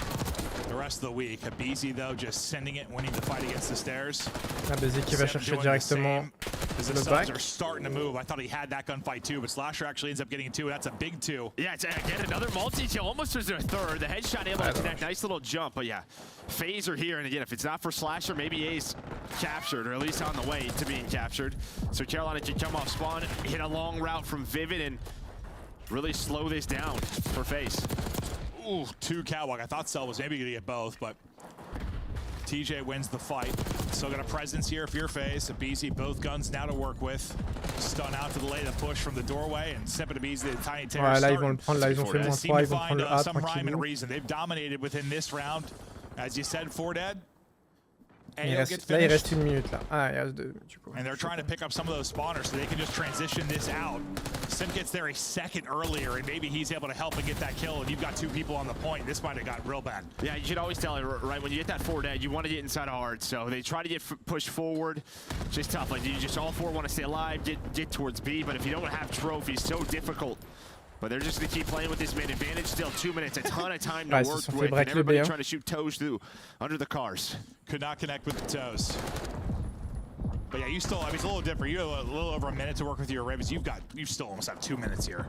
the rest of the week. Abizi, though, just sending it, winning the fight against the stairs. Abizi qui va chercher directement the le subs back. are starting to move. I thought he had that gunfight too, but Slasher actually ends up getting 2, and that's a big 2. Yeah, it's again another multi-kill. Almost was their 3rd. The headshot able to connect. Nice little jump, but yeah, FaZe are here, and again, if it's not for Slasher, maybe A's captured, or at least on the way to being captured. So Carolina can come off spawn, hit a long route from Vivid, and really slow this down for Faze. Ooh, 2 catwalk. I thought Cell was maybe going to get both, but TJ wins the fight. Still got a presence here if you're Faze. Abizi, both guns now to work with. Stun out to the lay the push from the doorway and step it Abizi, the tiny terror. Ouais, là ils vont le prendre, là ils ont fait moins 3, ils vont prendre le A some rhyme and tranquillement. reason. They've dominated within this round. As you said, 4 dead. Là il reste 1 minute là. Ah, il reste 2 minutes du coup. And they're trying to pick up some of those spawners so they can just transition this out. Sim gets there a second earlier, and maybe he's able to help and get that kill, and you've got 2 people on the point. This might have got real bad. Yeah, you should always tell it, right, when you get that 4 dead, you want to get inside of hard, so they try to get pushed forward. Just tough, like you just all 4 want to stay alive, get towards B, but if you don't have trophies, so difficult. But they're just going to keep playing with this main advantage. Still 2 minutes, a ton of time to work with, and everybody trying to shoot toes through under the cars. Could not connect with the toes. But yeah, you still, I mean, it's a little different. You have a little over a minute to work with your Ravens. You still almost have 2 minutes here.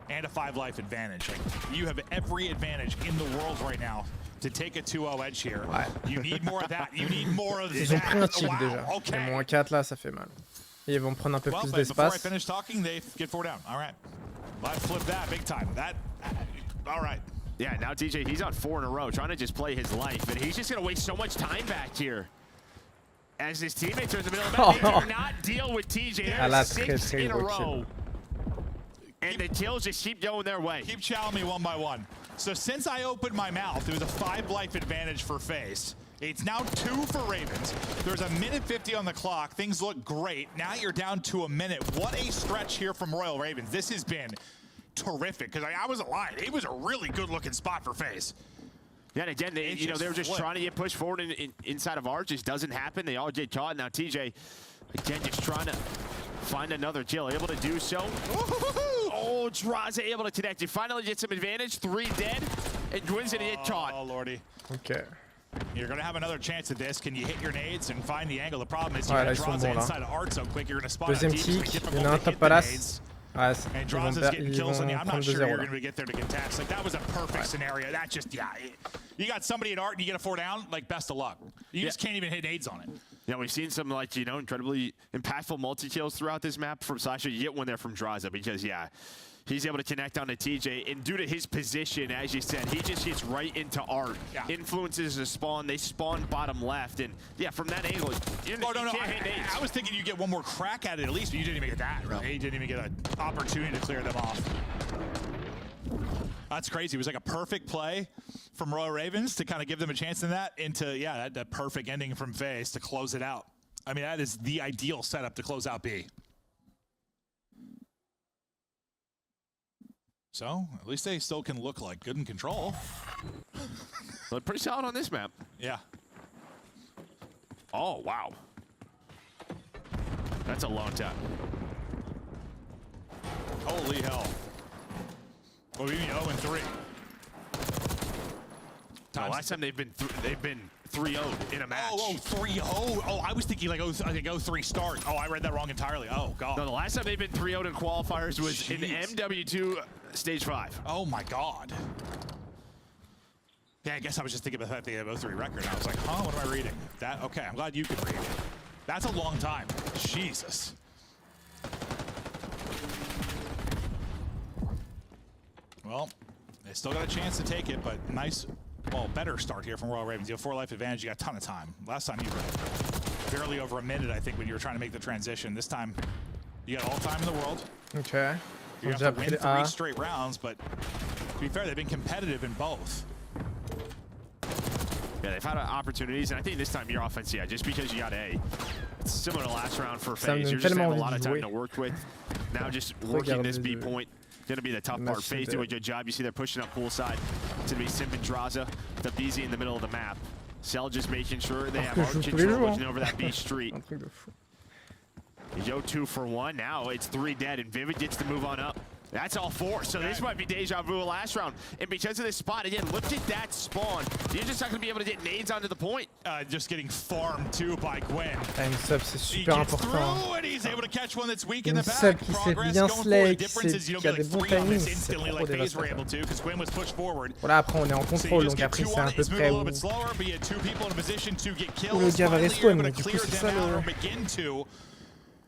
And a 5 life advantage. Like, you have every advantage in the world right now to take a 2-0 edge here. Ouais. You need more of that. You need more of Ils ont pris un that. tic déjà. Okay. Le moins 4 là, ça fait mal. Et ils vont prendre un peu plus But before I d'espace. finish talking, they get 4 down. All right. Let's flip that big time. All right. Yeah, now TJ, he's on 4 in a row, trying to just play his life, and he's just going to waste so much time back here. As his teammates are in the middle of the map, they do not deal with TJ. There's 6 in a row. And the kills just keep going their way. Keep chowing me one by one. So since I opened my mouth, it was a 5 life advantage for Faze. It's now 2 for Ravens. There's a minute 50 on the clock. Things look great. Now you're down to a minute. What a stretch here from Royal Ravens. This has been terrific, because I wasn't lying. It was a really good-looking spot for Faze. Yeah, and again, they were just trying to get pushed forward inside of ours. Just doesn't happen. They all get caught. Now TJ, again, just trying to find another kill. Able to do so. Oh, Draza able to connect. You finally get some advantage. 3 dead, and Gwyn's gonna get caught. Oh, lordy. Ok. You're going to have another chance at this. Can you hit your nades and find the angle? The problem is you got Draza inside of Art so quick, you're going to spot Deuxième tic, il y en a un top palace. Ouais, and Draza's getting kills on you. I'm not sure you're going to get there to contest. Like, that was a perfect scenario. That just, yeah. You got somebody at Art and you get a 4 down, like, best of luck. You just can't even hit nades on it. Yeah, we've seen some, like, incredibly impactful multi-kills throughout this map from Slasher. You get one there from Draza because, yeah, he's able to connect on to TJ, and due to his position, as you said, he just gets right into Art. Yeah. Influences the spawn. They spawn bottom left, and yeah, from that angle, you can't hit nades. I was thinking you get one more crack at it at least, but you didn't even get that. Really. You didn't even get an opportunity to clear them off. That's crazy. It was like a perfect play from Royal Ravens to kind of give them a chance in that, into, yeah, that perfect ending from Faze to close it out. I mean, that is the ideal setup to close out B. So, at least they still can look like good in control. Look pretty solid on this map. Yeah. Oh, wow. That's a long time. Holy hell. What do you mean 0-3? No, last time they've been 3-0 in a match. Oh, 3-0. Oh, I was thinking like 0-3 start. Oh, I read that wrong entirely. Oh, God. No, the last time they've been 3-0 in qualifiers was in MW2 Stage 5. Oh, my God. Yeah, I guess I was just thinking about the fact they have 0-3 record. I was like, huh, what am I reading? That, okay, I'm glad you can read it. That's a long time. Jesus. Well, they still got a chance to take it, but nice, well, better start here from Royal Ravens. You have 4 life advantage. You got a ton of time. Last time you were barely over a minute, I think, when you were trying to make the transition. This time, you got all time in the world. Okay. You have to win 3 straight rounds, but to be fair, they've been competitive in both. Yeah, they've had opportunities, and I think this time your offense, yeah, just because you got A. It's similar to last round for Faze. You're just having a lot of time to work with. Now just working this B point. Going to be the tough part. Faze doing a good job. You see they're pushing up poolside. It's going to be Simp and Draza, the BZ in the middle of the map. Cell just making sure they have hard control looking over that B street. Yo, 2 for 1. Now it's 3 dead, and Vivid gets to move on up. That's all 4, so this might be deja vu last round. And because of this spot, again, look at that spawn. You're just not going to be able to get nades onto the point. Just getting farmed too by Gwen. Une sub, c'est super important. And he's able to catch one that's weak in the back. Sub qui sait bien slay, qui a des bons timings, c'est trop dévastateur. Voilà, après on est en contrôle, donc après c'est à peu près où le gars va respawn, mais du coup c'est ça le...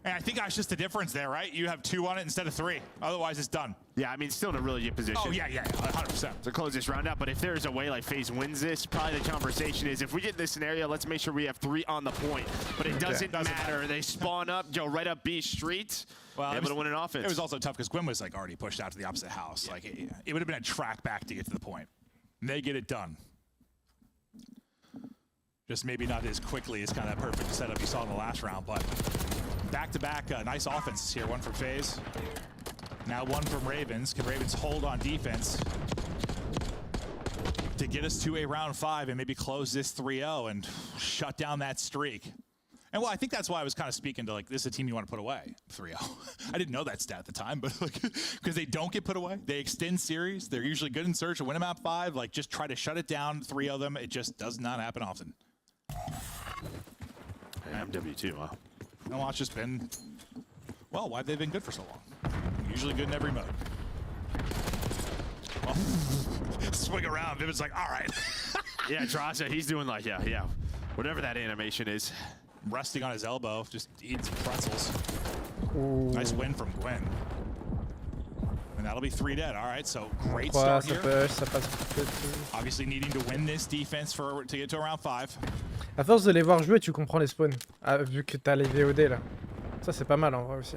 And I think that's just the difference there, right? You have 2 on it instead of 3. Otherwise, it's done. Yeah, I mean, still in a really good position. Oh, yeah, 100%. To close this round out, but if there's a way like FaZe wins this, probably the conversation is if we get in this scenario, let's make sure we have 3 on the point. But it doesn't matter. They spawn up, go right up B street, able to win an offense. It was also tough because Gwyn was like already pushed out to the opposite house. Yeah. Like it would have been a track back to get to the point. And they get it done. Just maybe not as quickly as kind of that perfect setup you saw in the last round, but back-to-back nice offenses here. 1 from FaZe. Now 1 from Ravens. Can Ravens hold on defense to get us to a round 5 and maybe close this 3-0 and shut down that streak? And well, I think that's why I was kind of speaking to like, this is a team you want to put away, 3-0. I didn't know that stat at the time, but like, because they don't get put away. They extend series. They're usually good in search and win a map 5. Like, just try to shut it down, 3-0 them. It just does not happen often. MW2, wow. No, it's just been, well, why have they been good for so long? Usually good in every mode. Well, swing around. Vivid's like, all right. Yeah, Draza, he's doing like, yeah, whatever that animation is. Resting on his elbow, just eating some pretzels. Ooh. Nice win from Gwyn. And that'll be 3 dead. All right, so great start here. Obviously needing to win this defense to get to around 5. À force de les voir jouer, tu comprends les spawns. Vu que t'as les VOD là. Ça c'est pas mal en vrai aussi.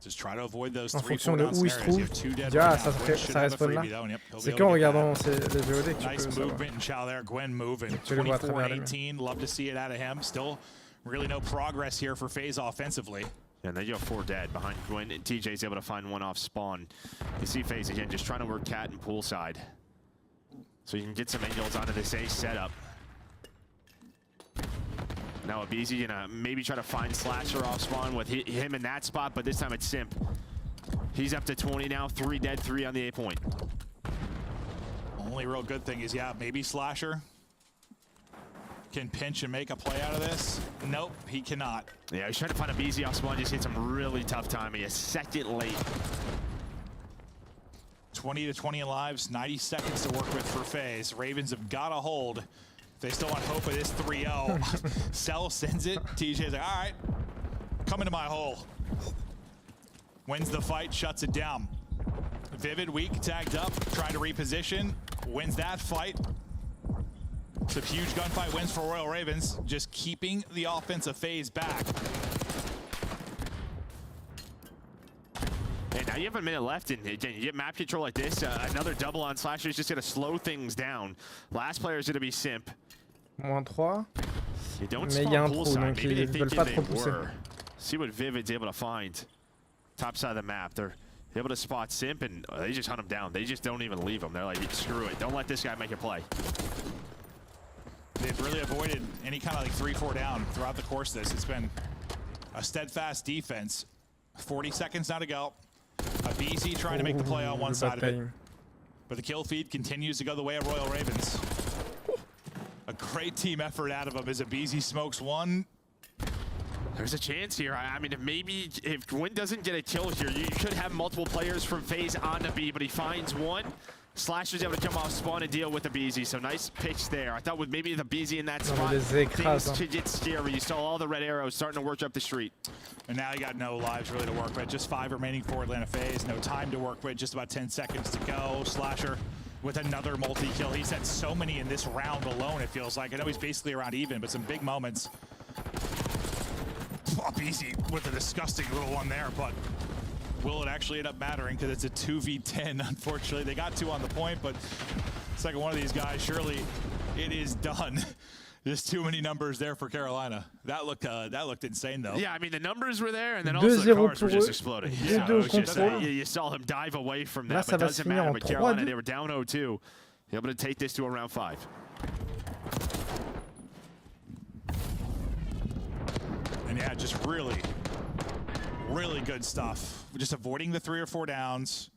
Just try to avoid those En 3, fonction 4 de down où il se scenarios. trouve, You have 2 dead ah, right ça, now. Gwyn should ça have a respawn là. freebie though, and yep, he'll be C'est able qu'en to get regardant that. les VOD que tu Nice peux savoir. movement and chow there. Gwyn moving. Tu les vois à travers les 24-18. Love to see it out of him. Still really no progress here for FaZe offensively. Yeah, and then you have 4 dead behind Gwyn, and TJ's able to find 1 off spawn. You see FaZe again, just trying to work cat and poolside. So you can get some angles onto this A setup. Now Abizi gonna maybe try to find Slasher off spawn with him in that spot, but this time it's Simp. He's up to 20 now, 3 dead, 3 on the A point. Only real good thing is, yeah, maybe Slasher can pinch and make a play out of this. Nope, he cannot. Yeah, he's trying to find Abizi off spawn, just hit some really tough timing, a second late. 20 to 20 lives, 90 seconds to work with for FaZe. Ravens have got a hold. They still want hope of this 3-0. Cell sends it. TJ's like, all right, come into my hole. Wins the fight, shuts it down. Vivid, weak, tagged up, trying to reposition. Wins that fight. It's a huge gunfight, wins for Royal Ravens. Just keeping the offense of FaZe back. Hey, now you have a minute left, and again, you get map control like this. Another double on Slasher is just going to slow things down. Last player is going to be Simp. -3. You don't Mais il y a un spawn trou, poolside. donc Maybe ils they veulent think pas they trop pousser. were. See what Vivid's able to find. Top side of the map. They're able to spot Simp, and they just hunt him down. They just don't even leave him. They're like, screw it. Don't let this guy make a play. They've really avoided any kind of like 3-4 down throughout the course of this. It's been a steadfast defense. 40 seconds now to go. Abizi trying to make the play on one side of it. But the kill feed continues to go the way of Royal Ravens. A great team effort out of him as Abizi smokes 1. There's a chance here. I mean, if Gwyn doesn't get a kill here, you could have multiple players from FaZe on the B, but he finds 1. Slasher's able to come off spawn and deal with the BZ, so nice pitch there. I thought with maybe the BZ in that spot, things could get scary. You saw all the red arrows starting to work up the street. And now you got no lives really to work with. Just 5 remaining for Atlanta FaZe. No time to work with. Just about 10 seconds to go. Slasher with another multi-kill. He's had so many in this round alone, it feels like. I know he's basically around even, but some big moments. Easy with a disgusting little one there, but will it actually end up mattering? Because it's a 2v10, unfortunately. They got 2 on the point, but second one of these guys, surely it is done. Just too many numbers there for Carolina. That looked insane, though. Yeah, I mean, the numbers were there, and then also the cars were just exploding. Yeah, it was just, you saw him dive away from that, but it doesn't matter. But Carolina, they were down 0-2. Able to take this to a round 5. And yeah, just really, really good stuff. Just avoiding the 3 or 4 downs.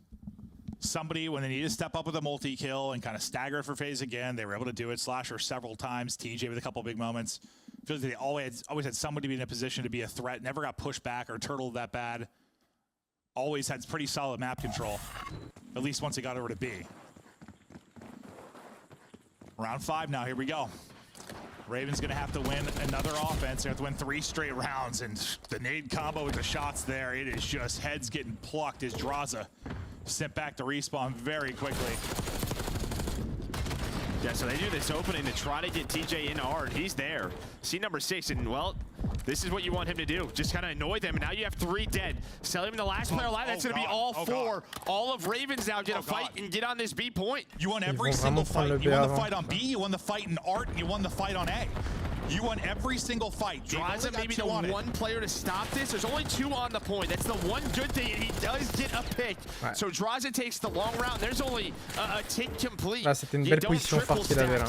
Somebody, when they need to step up with a multi-kill and kind of stagger for FaZe again, they were able to do it. Slasher several times. TJ with a couple big moments. Feels like they always had somebody be in a position to be a threat. Never got pushed back or turtled that bad. Always had pretty solid map control. At least once it got over to B. Round 5 now. Here we go. Raven's going to have to win another offense. They have to win 3 straight rounds, and the nade combo with the shots there, it is just heads getting plucked as Draza sent back to respawn very quickly. Yeah, so they do this opening to try to get TJ in hard. He's there. See number 6, and well, this is what you want him to do. Just kind of annoy them, and now you have 3 dead. Sell him the last player alive. That's going to be all 4. All of Ravens now get a fight and get on this B point. You won every single fight. You won the fight on B, you won the fight in Art, and you won the fight on A. You won every single fight. Draza maybe the one player to stop this. There's only 2 on the point. That's the one good thing. He does get a pick. Ouais. So Draza takes the long round. There's only a tick complete. Là, c'était une belle position forte qu'il avait là.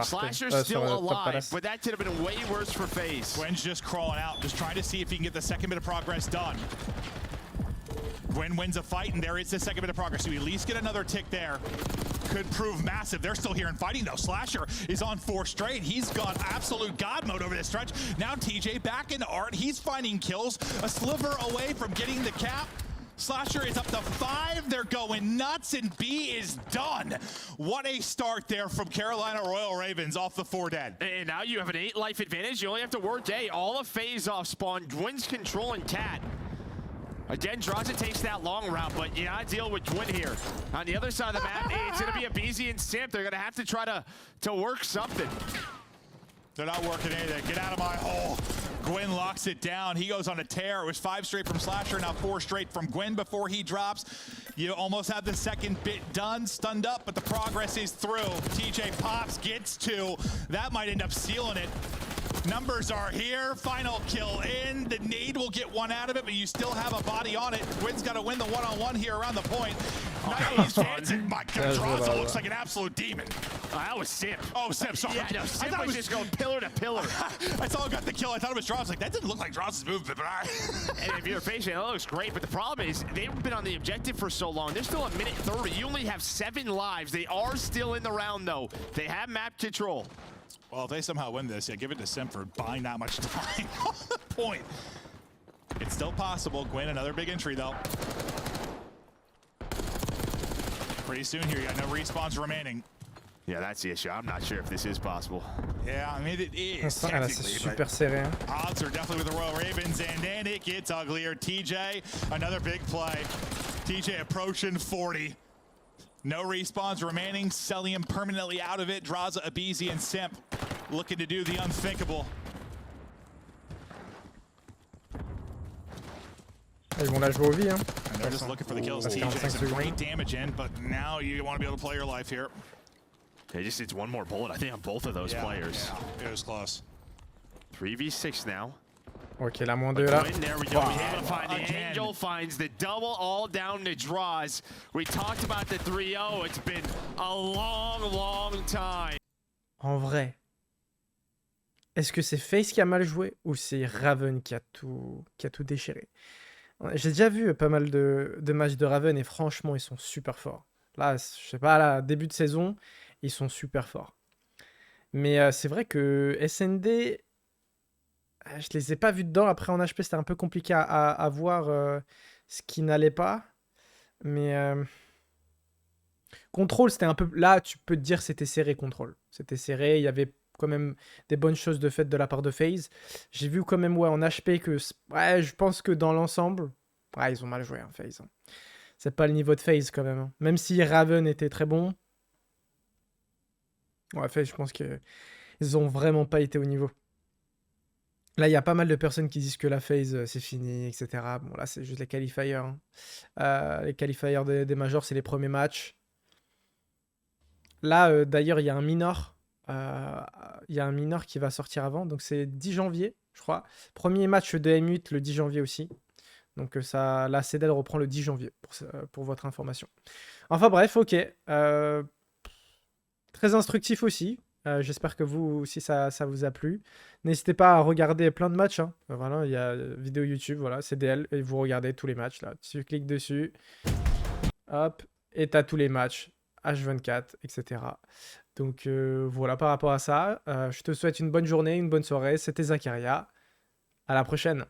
Slasher's still alive, but that could have been way worse for Faze. Gwen's just crawling out, just trying to see if he can get the second bit of progress done. Gwen wins a fight, and there is the second bit of progress. So we at least get another tick there. Could prove massive. They're still here and fighting, though. Slasher is on 4 straight. He's got absolute god mode over this stretch. Now TJ back into Art. He's finding kills. A sliver away from getting the cap. Slasher is up to 5. They're going nuts, and B is done. What a start there from Carolina Royal Ravens off the 4 dead. And now you have an 8 life advantage. You only have to work A. All of Faze off spawn. Gwyn's controlling Cat. Again, Draza takes that long route, but you gotta deal with Gwyn here. On the other side of the map, it's gonna be a BZ and Simp. They're gonna have to try to work something. They're not working anything. Get out of my hole. Gwyn locks it down. He goes on a tear. It was 5 straight from Slasher, now 4 straight from Gwyn before he drops. You almost have the second bit done, stunned up, but the progress is through. TJ pops, gets 2. That might end up sealing it. Numbers are here. Final kill in. The nade will get 1 out of it, but you still have a body on it. Gwyn's got to win the one-on-one here around the point. Nice dancing. My God, Draza looks like an absolute demon. That was Simp. Oh, Simp, sorry. Yeah, no, Simp was just going pillar to pillar. I saw him got the kill. I thought it was Draza. Like, that didn't look like Draza's movement, but And if you're facing it, that looks great, but the problem is they've been on the objective for so long. They're still a minute 30. You only have 7 lives. They are still in the round, though. They have map control. Well, if they somehow win this, yeah, give it to Simp for buying that much time on the point. It's still possible. Gwyn, another big entry, though. Pretty soon here, you got no respawns remaining. Yeah, that's the issue. I'm not sure if this is possible. Yeah, I mean, it is. C'est super serré. Odds are definitely with the Royal Ravens, and then it gets uglier. TJ, another big play. TJ approaching 40. No respawns remaining, selling him permanently out of it. Draza, Abizi, and Simp looking to do the unthinkable. Ils vont la jouer au vie, hein. And they're just looking for the kills. TJ's a great damage in, but now you want to be able to play your life here. It just needs 1 more bullet, I think, on both of those players. Yeah, it was close. 3v6 now. Ok, la moins 2 là. There we go. Wow. Able to find the Angel, finds the double, all down to draws. We talked about the 3-0. It's been a long time. En vrai, est-ce que c'est Faze qui a mal joué ou c'est Raven qui a tout déchiré? J'ai déjà vu pas mal de matchs de Raven et franchement, ils sont super forts. Là, je sais pas, là, début de saison, ils sont super forts. Mais c'est vrai que SND... Je les ai pas vus dedans. Après, en HP, c'était un peu compliqué à voir ce qui n'allait pas. Mais Control, c'était un peu... Là, tu peux te dire que c'était serré, Control. C'était serré. Il y avait quand même des bonnes choses de fait de la part de Faze. J'ai vu quand même, ouais, en HP que... Ouais, je pense que dans l'ensemble... Ouais, ils ont mal joué, hein, Faze. C'est pas le niveau de Faze, quand même. Hein. Même si Raven était très bon. Ouais, Faze, je pense qu'ils ont vraiment pas été au niveau. Là, il y a pas mal de personnes qui disent que la phase, c'est fini, etc. Bon, là, c'est juste les qualifiers. Hein. Les qualifiers des majors, c'est les premiers matchs. Là, d'ailleurs, il y a un minor. Il y a un minor qui va sortir avant. Donc, c'est 10 janvier, je crois. Premier match de M8 le 10 janvier aussi. Donc, la CDL reprend le 10 janvier, pour votre information. Enfin, bref, ok. Très instructif aussi. J'espère que vous aussi ça vous a plu. N'hésitez pas à regarder plein de matchs. Hein. Voilà, il y a vidéo YouTube, voilà, CDL, et vous regardez tous les matchs là. Tu cliques dessus, hop, et t'as tous les matchs, H24, etc. Donc voilà par rapport à ça. Je te souhaite une bonne journée, une bonne soirée. C'était Zakaria. À la prochaine.